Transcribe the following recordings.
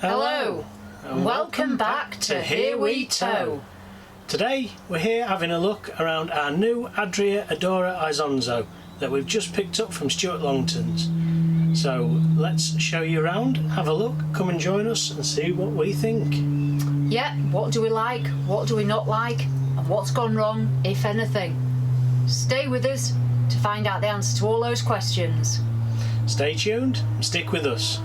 Hello, and welcome back to Here We Tow. Today we're here having a look around our new Adria Adora Isonzo that we've just picked up from Stewart Longtons. So let's show you around, have a look, come and join us and see what we think. Yeah, what do we like, what do we not like, and what's gone wrong, if anything. Stay with us to find out the answer to all those questions. Stay tuned and stick with us.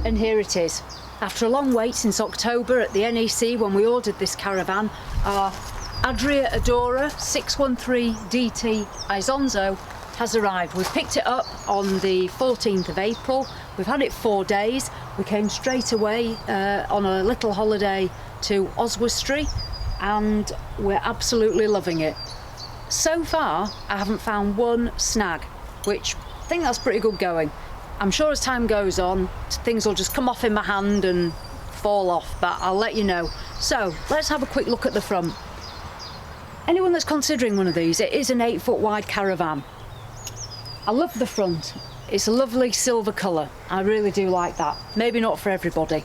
And here it is. After a long wait since October at the NEC when we ordered this caravan, our Adria Adora 613DT Isonzo has arrived. We've picked it up on the 14th of April. We've had it 4 days. We came straight away on a little holiday to Oswestry and we're absolutely loving it. So far, I haven't found one snag, which I think that's pretty good going. I'm sure as time goes on, things will just come off in my hand and fall off, but I'll let you know. So, let's have a quick look at the front. Anyone that's considering one of these, it is an 8-foot wide caravan. I love the front. It's a lovely silver colour. I really do like that. Maybe not for everybody.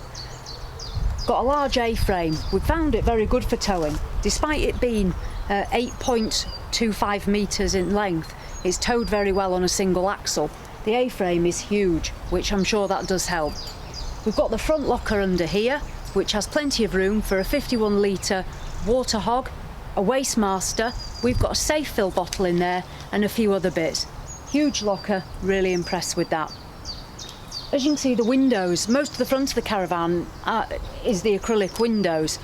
Got a large A-frame. We found it very good for towing. Despite it being 8.25 metres in length, it's towed very well on a single axle. The A-frame is huge, which I'm sure that does help. We've got the front locker under here, which has plenty of room for a 51 litre water hog, a waste master, we've got a safe fill bottle in there and a few other bits. Huge locker, really impressed with that. As you can see, the windows, most of the front of the caravan is the acrylic windows.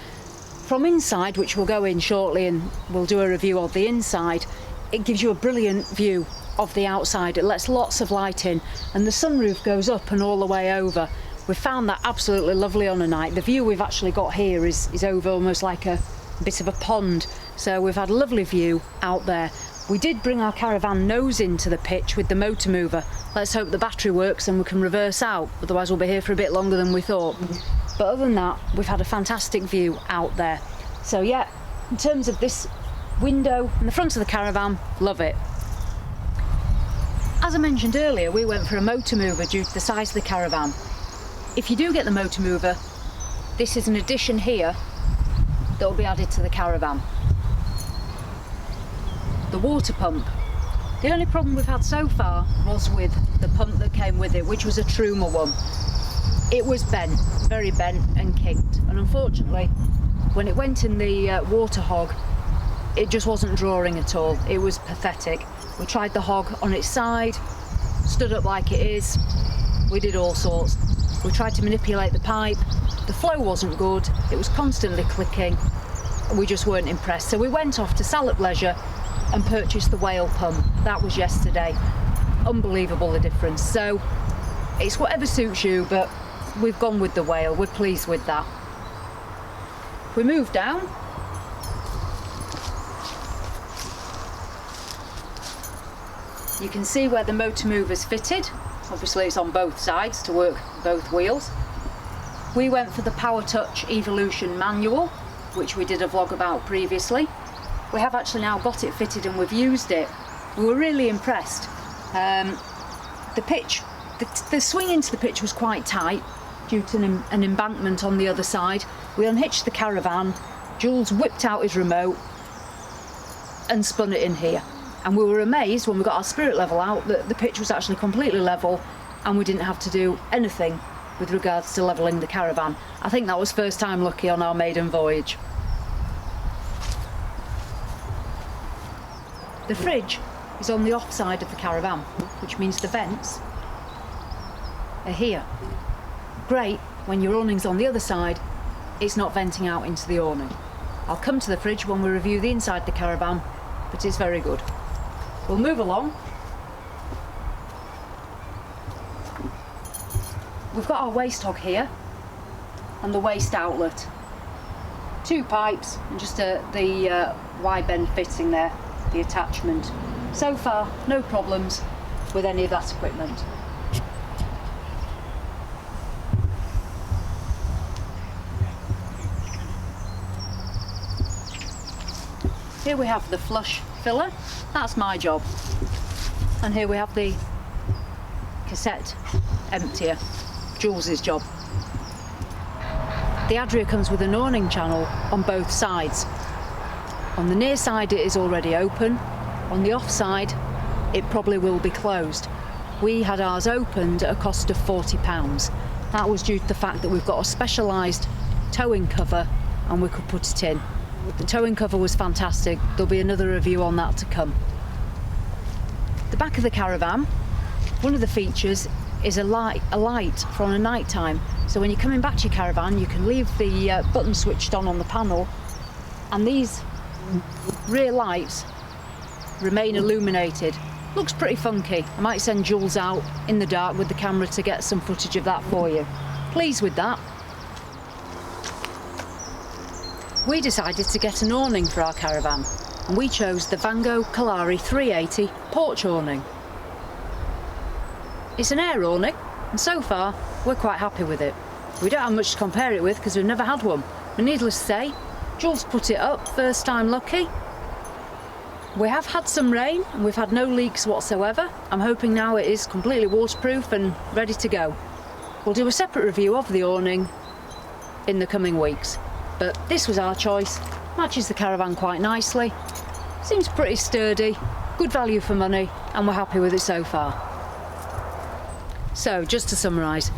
From inside, which we'll go in shortly and we'll do a review of the inside, it gives you a brilliant view of the outside. It lets lots of light in and the sunroof goes up and all the way over. We found that absolutely lovely on a night. The view we've actually got here is over almost like a bit of a pond, so we've had a lovely view out there. We did bring our caravan nose into the pitch with the motor mover. Let's hope the battery works and we can reverse out, otherwise we'll be here for a bit longer than we thought. But other than that, we've had a fantastic view out there. So yeah, in terms of this window and the front of the caravan, love it. As I mentioned earlier, we went for a motor mover due to the size of the caravan. If you do get the motor mover, this is an addition here that will be added to the caravan. The water pump. The only problem we've had so far was with the pump that came with it, which was a Truma one. It was bent, very bent and kinked, and unfortunately, when it went in the water hog, it just wasn't drawing at all. It was pathetic. We tried the hog on its side, stood up like it is, we did all sorts. We tried to manipulate the pipe, the flow wasn't good, it was constantly clicking, and we just weren't impressed. So we went off to Salop Leisure and purchased the whale pump. That was yesterday. Unbelievable the difference. So it's whatever suits you, but we've gone with the whale, we're pleased with that. We move down. You can see where the motor mover's fitted. Obviously it's on both sides to work both wheels. We went for the Power Touch Evolution manual, which we did a vlog about previously. We have actually now got it fitted and we've used it. We were really impressed. The pitch, the swing into the pitch was quite tight due to an embankment on the other side. We unhitched the caravan, Jules whipped out his remote and spun it in here. And we were amazed when we got our spirit level out that the pitch was actually completely level and we didn't have to do anything with regards to levelling the caravan. I think that was first time lucky on our maiden voyage. The fridge is on the off side of the caravan, which means the vents are here. Great when your awning's on the other side, it's not venting out into the awning. I'll come to the fridge when we review the inside of the caravan, but it's very good. We'll move along. we've got our waste hog here and the waste outlet. 2 pipes and just the wide bend fitting there, the attachment. So far, no problems with any of that equipment. Here we have the flush filler, that's my job. And here we have the cassette emptier, Jules's job. The Adria comes with an awning channel on both sides. On the near side it is already open, on the off side it probably will be closed. We had ours opened at a cost of £40. That was due to the fact that we've got a specialised towing cover and we could put it in. The towing cover was fantastic, there'll be another review on that to come. The back of the caravan, one of the features is a light for on a night time. So when you're coming back to your caravan, you can leave the button switched on the panel, and these rear lights remain illuminated. Looks pretty funky. I might send Jules out in the dark with the camera to get some footage of that for you. Pleased with that. We decided to get an awning for our caravan, and we chose the Vango Kalari 380 porch awning. It's an air awning, and so far we're quite happy with it. We don't have much to compare it with because we've never had one, but needless to say, Jules put it up, first time lucky. We have had some rain and we've had no leaks whatsoever. I'm hoping now it is completely waterproof and ready to go. We'll do a separate review of the awning in the coming weeks, but this was our choice. Matches the caravan quite nicely, seems pretty sturdy, good value for money, and we're happy with it so far. So just to summarise,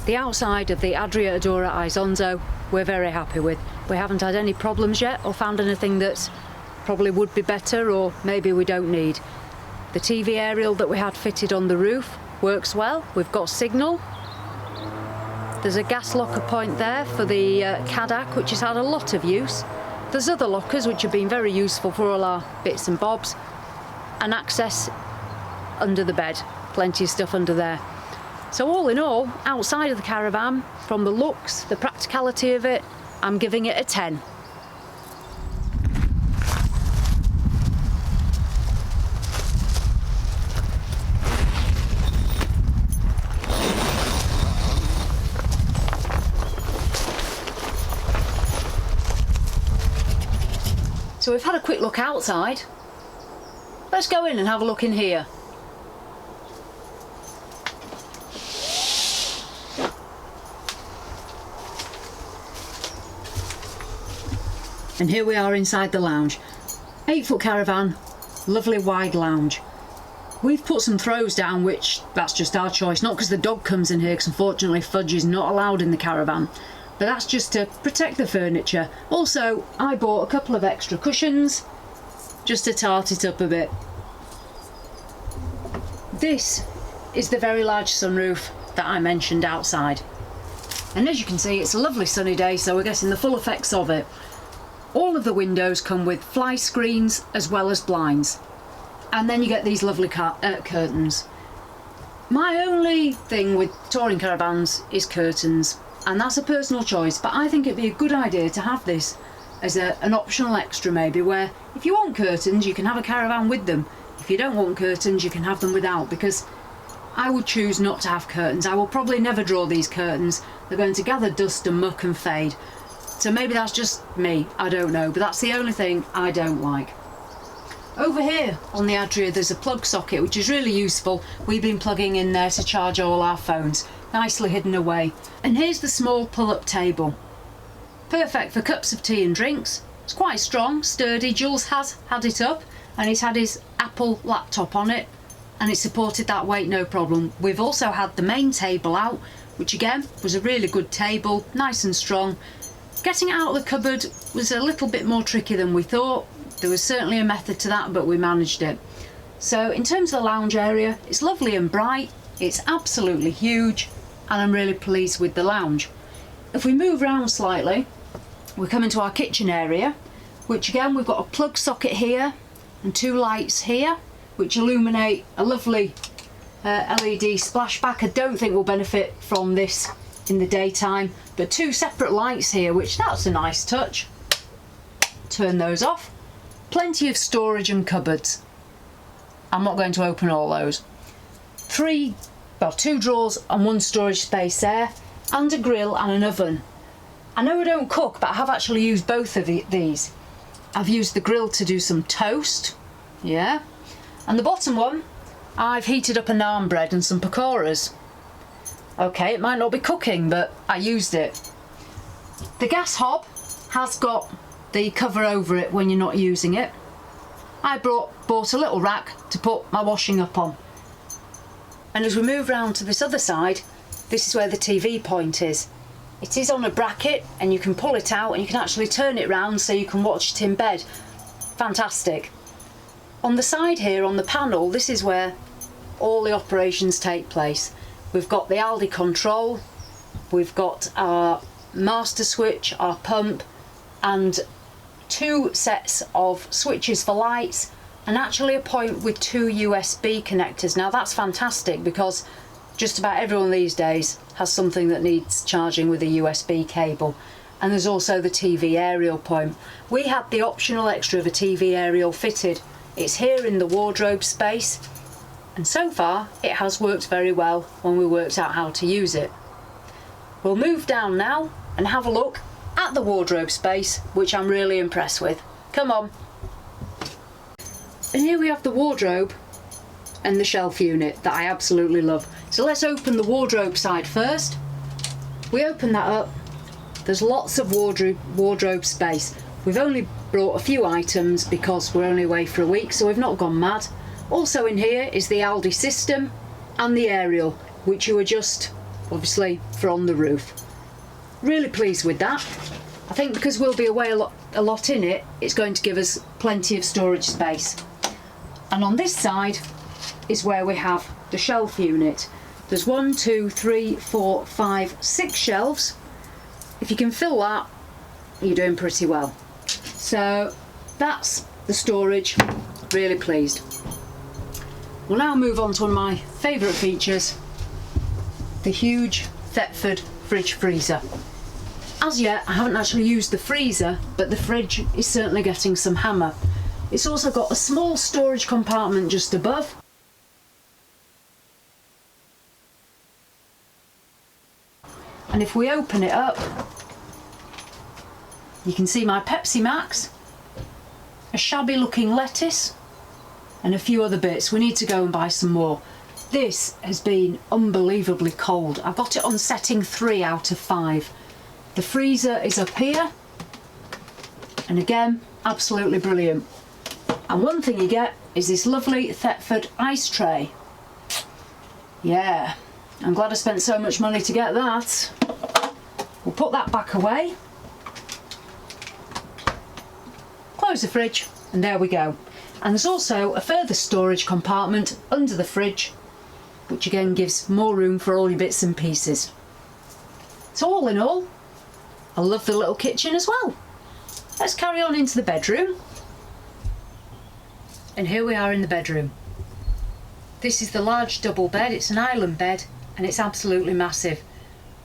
the outside of the Adria Adora Isonzo we're very happy with. We haven't had any problems yet or found anything that probably would be better or maybe we don't need. The TV aerial that we had fitted on the roof works well, we've got signal. There's a gas locker point there for the Kadak, which has had a lot of use. There's other lockers which have been very useful for all our bits and bobs, and access under the bed, plenty of stuff under there. So all in all, outside of the caravan, from the looks, the practicality of it, I'm giving it a 10. So we've had a quick look outside. Let's go in and have a look in here. And here we are inside the lounge. 8-foot caravan, lovely wide lounge. We've put some throws down, which that's just our choice, not because the dog comes in here, because unfortunately fudge is not allowed in the caravan, but that's just to protect the furniture. Also, I bought a couple of extra cushions just to tart it up a bit. This is the very large sunroof that I mentioned outside. And as you can see, it's a lovely sunny day, so we're getting the full effects of it. All of the windows come with fly screens as well as blinds. And then you get these lovely curtains. My only thing with touring caravans is curtains, and that's a personal choice, but I think it'd be a good idea to have this as an optional extra maybe, where if you want curtains you can have a caravan with them. If you don't want curtains you can have them without, because I would choose not to have curtains. I will probably never draw these curtains. They're going to gather dust and muck and fade. So maybe that's just me, I don't know, but that's the only thing I don't like. Over here on the Adria there's a plug socket which is really useful. We've been plugging in there to charge all our phones, nicely hidden away. And here's the small pull-up table. Perfect for cups of tea and drinks. It's quite strong, sturdy. Jules has had it up and he's had his Apple laptop on it and it supported that weight no problem. We've also had the main table out, which again was a really good table, nice and strong. Getting it out of the cupboard was a little bit more tricky than we thought. There was certainly a method to that, but we managed it. So in terms of the lounge area, it's lovely and bright, it's absolutely huge, and I'm really pleased with the lounge. If we move around slightly, we come into our kitchen area, which again we've got a plug socket here and 2 lights here, which illuminate a lovely LED splashback. I don't think we'll benefit from this in the daytime, but two separate lights here, which that's a nice touch. Turn those off. Plenty of storage and cupboards. I'm not going to open all those. Two drawers and one storage space there, and a grill and an oven. I know I don't cook, but I have actually used both of these. I've used the grill to do some toast, yeah, and the bottom one I've heated up a naan bread and some pakoras. Okay, it might not be cooking, but I used it. The gas hob has got the cover over it when you're not using it. I bought a little rack to put my washing up on. And as we move round to this other side, this is where the TV point is. It is on a bracket and you can pull it out and you can actually turn it round so you can watch it in bed. Fantastic. On the side here, on the panel, this is where all the operations take place. We've got the Aldi control, we've got our master switch, our pump, and two sets of switches for lights, and actually a point with two USB connectors. Now that's fantastic because just about everyone these days has something that needs charging with a USB cable. And there's also the TV aerial point. We had the optional extra of a TV aerial fitted. It's here in the wardrobe space, and so far it has worked very well when we worked out how to use it. We'll move down now and have a look at the wardrobe space, which I'm really impressed with. Come on. And here we have the wardrobe and the shelf unit that I absolutely love. So let's open the wardrobe side first. We open that up. There's lots of wardrobe space. We've only brought a few items because we're only away for a week, so we've not gone mad. Also in here is the Aldi system and the aerial, which you adjust obviously from the roof. Really pleased with that. I think because we'll be away a lot in it, it's going to give us plenty of storage space. And on this side is where we have the shelf unit. There's 1, 2, 3, 4, 5, 6 shelves. If you can fill that, you're doing pretty well. So that's the storage. Really pleased. We'll now move on to one of my favourite features, the huge Thetford fridge freezer. As yet I haven't actually used the freezer, but the fridge is certainly getting some hammer. It's also got a small storage compartment just above. And if we open it up, you can see my Pepsi Max, a shabby looking lettuce, and a few other bits. We need to go and buy some more. This has been unbelievably cold. I've got it on setting 3 out of 5. The freezer is up here, and again, absolutely brilliant. And one thing you get is this lovely Thetford ice tray. Yeah, I'm glad I spent so much money to get that. We'll put that back away. Close the fridge, and there we go. And there's also a further storage compartment under the fridge, which again gives more room for all your bits and pieces. So all in all, I love the little kitchen as well. Let's carry on into the bedroom. And here we are in the bedroom. This is the large double bed. It's an island bed and it's absolutely massive.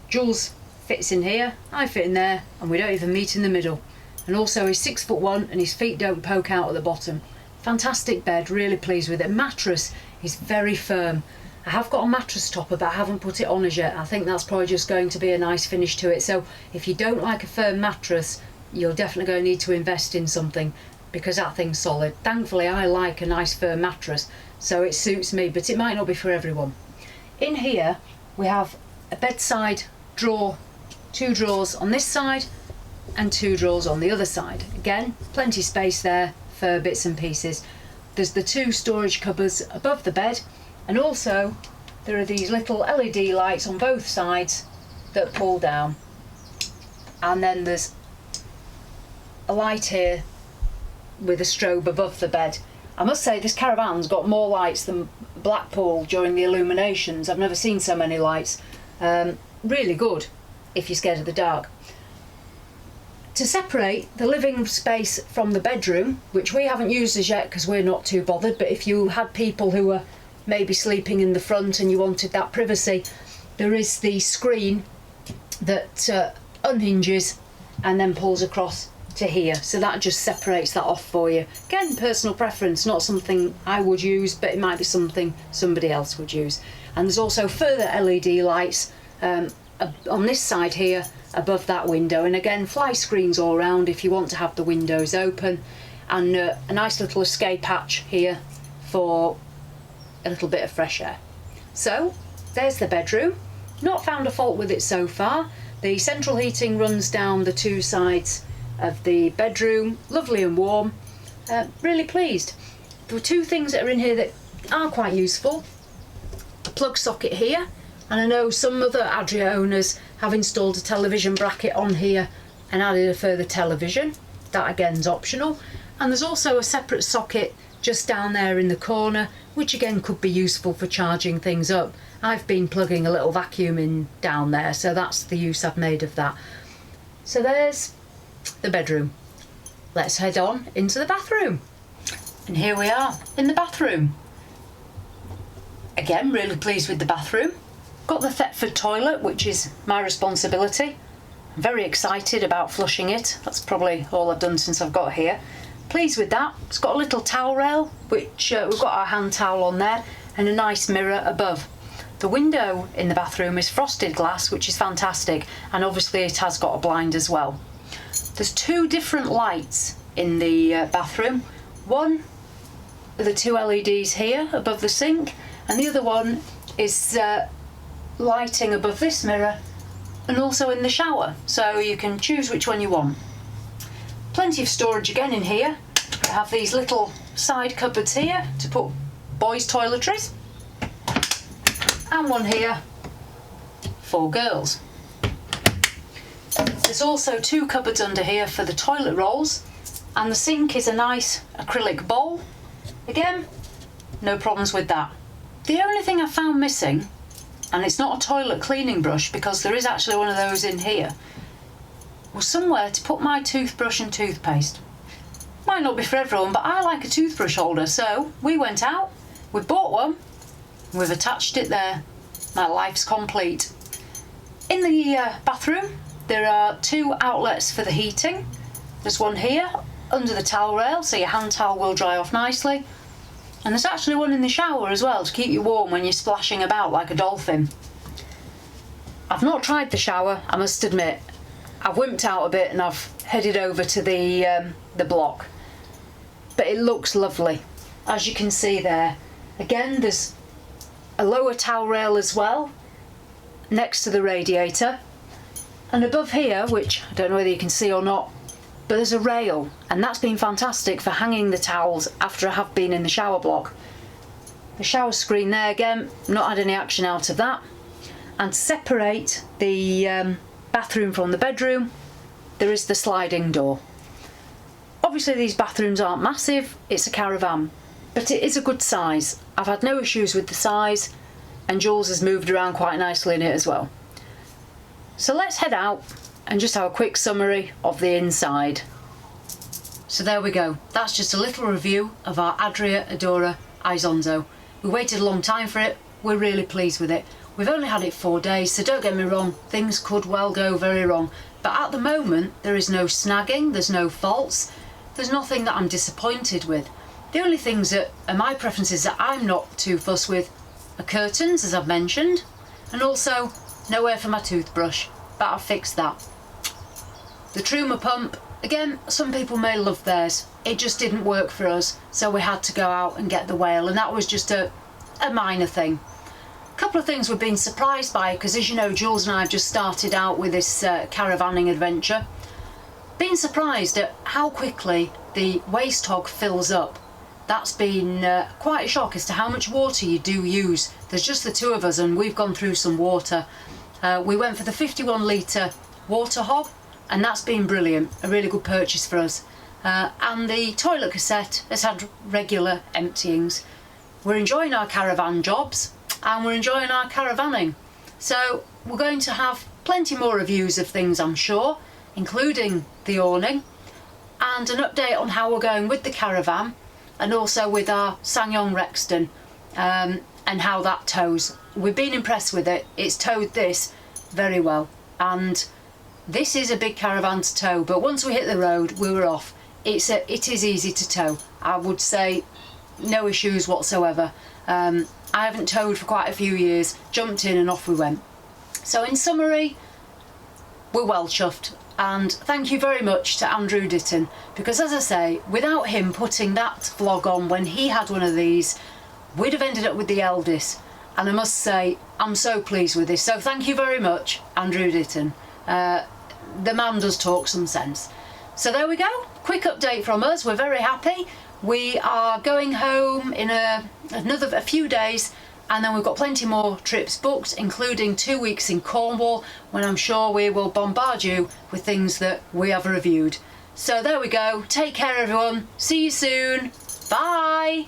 Jules fits in here, I fit in there, and we don't even meet in the middle. And also he's 6'1" and his feet don't poke out at the bottom. Fantastic bed, really pleased with it. Mattress is very firm. I have got a mattress topper, but I haven't put it on as yet. I think that's probably just going to be a nice finish to it. So if you don't like a firm mattress, you're definitely going to need to invest in something, because that thing's solid. Thankfully I like a nice firm mattress, so it suits me, but it might not be for everyone. In here we have a bedside drawer, 2 drawers on this side and 2 drawers on the other side. Again, plenty of space there for bits and pieces. There's the 2 storage cupboards above the bed, and also there are these little LED lights on both sides that pull down. And then there's a light here with a strobe above the bed. I must say this caravan's got more lights than Blackpool during the illuminations. I've never seen so many lights. Really good if you're scared of the dark. To separate the living space from the bedroom, which we haven't used as yet because we're not too bothered, but if you had people who were maybe sleeping in the front and you wanted that privacy, there is the screen that unhinges and then pulls across to here, so that just separates that off for you. Again, personal preference, not something I would use, but it might be something somebody else would use. And there's also further LED lights on this side here above that window, and again fly screens all around if you want to have the windows open, and a nice little escape hatch here for a little bit of fresh air. So there's the bedroom. Not found a fault with it so far. The central heating runs down the two sides of the bedroom, lovely and warm. Really pleased. There were two things that are in here that are quite useful. A plug socket here, and I know some other Adria owners have installed a television bracket on here and added a further television. That again is optional. And there's also a separate socket just down there in the corner, which again could be useful for charging things up. I've been plugging a little vacuum in down there, so that's the use I've made of that. So there's the bedroom. Let's head on into the bathroom. And here we are in the bathroom. Again, really pleased with the bathroom. Got the Thetford toilet, which is my responsibility. I'm very excited about flushing it. That's probably all I've done since I've got here. Pleased with that. It's got a little towel rail, which we've got our hand towel on there, and a nice mirror above. The window in the bathroom is frosted glass, which is fantastic, and obviously it has got a blind as well. There's two different lights in the bathroom. One with the two LEDs here above the sink, and the other one is lighting above this mirror and also in the shower, so you can choose which one you want. Plenty of storage again in here. I have these little side cupboards here to put boys' toiletries, and one here for girls. There's also two cupboards under here for the toilet rolls, and the sink is a nice acrylic bowl. Again, no problems with that. The only thing I found missing, and it's not a toilet cleaning brush because there is actually one of those in here, was somewhere to put my toothbrush and toothpaste. Might not be for everyone, but I like a toothbrush holder, so we went out, we bought one, and we've attached it there. My life's complete. In the bathroom, there are two outlets for the heating. There's one here under the towel rail, so your hand towel will dry off nicely. And there's actually one in the shower as well to keep you warm when you're splashing about like a dolphin. I've not tried the shower, I must admit. I've wimped out a bit and I've headed over to the block. But it looks lovely, as you can see there. Again, there's a lower towel rail as well, next to the radiator. And above here, which I don't know whether you can see or not, but there's a rail, and that's been fantastic for hanging the towels after I have been in the shower block. The shower screen there again, not had any action out of that. And to separate the bathroom from the bedroom, there is the sliding door. Obviously these bathrooms aren't massive, it's a caravan, but it is a good size. I've had no issues with the size, and Jules has moved around quite nicely in it as well. So let's head out and just have a quick summary of the inside. So there we go, that's just a little review of our Adria Adora Isonzo. We waited a long time for it, we're really pleased with it. We've only had it 4 days, so don't get me wrong, things could well go very wrong. But at the moment, there is no snagging, there's no faults, there's nothing that I'm disappointed with. The only things that are my preferences that I'm not too fussed with are curtains, as I've mentioned, and also nowhere for my toothbrush, but I've fixed that. The Truma pump, again, some people may love theirs. It just didn't work for us, so we had to go out and get the whale, and that was just a minor thing. A couple of things we've been surprised by, because as you know, Jules and I have just started out with this caravanning adventure. Been surprised at how quickly the waste hog fills up. That's been quite a shock as to how much water you do use. There's just the two of us and we've gone through some water. We went for the 51 litre water hob, and that's been brilliant, a really good purchase for us. And the toilet cassette has had regular emptyings. We're enjoying our caravan jobs and we're enjoying our caravanning. So we're going to have plenty more reviews of things, I'm sure, including the awning, and an update on how we're going with the caravan and also with our Sanyong Rexton. and how that tows. We've been impressed with it. It's towed this very well, and this is a big caravan to tow, but once we hit the road we were off. It is easy to tow. I would say no issues whatsoever. I haven't towed for quite a few years, jumped in and off we went. So in summary, we're well chuffed, and thank you very much to Andrew Ditton, because as I say, without him putting that vlog on when he had one of these, we'd have ended up with the eldest. And I must say, I'm so pleased with this. So thank you very much, Andrew Ditton. The man does talk some sense. So there we go, quick update from us. We're very happy. We are going home in a few days, and then we've got plenty more trips booked, including 2 weeks in Cornwall, when I'm sure we will bombard you with things that we have reviewed. So there we go, take care everyone, see you soon, bye!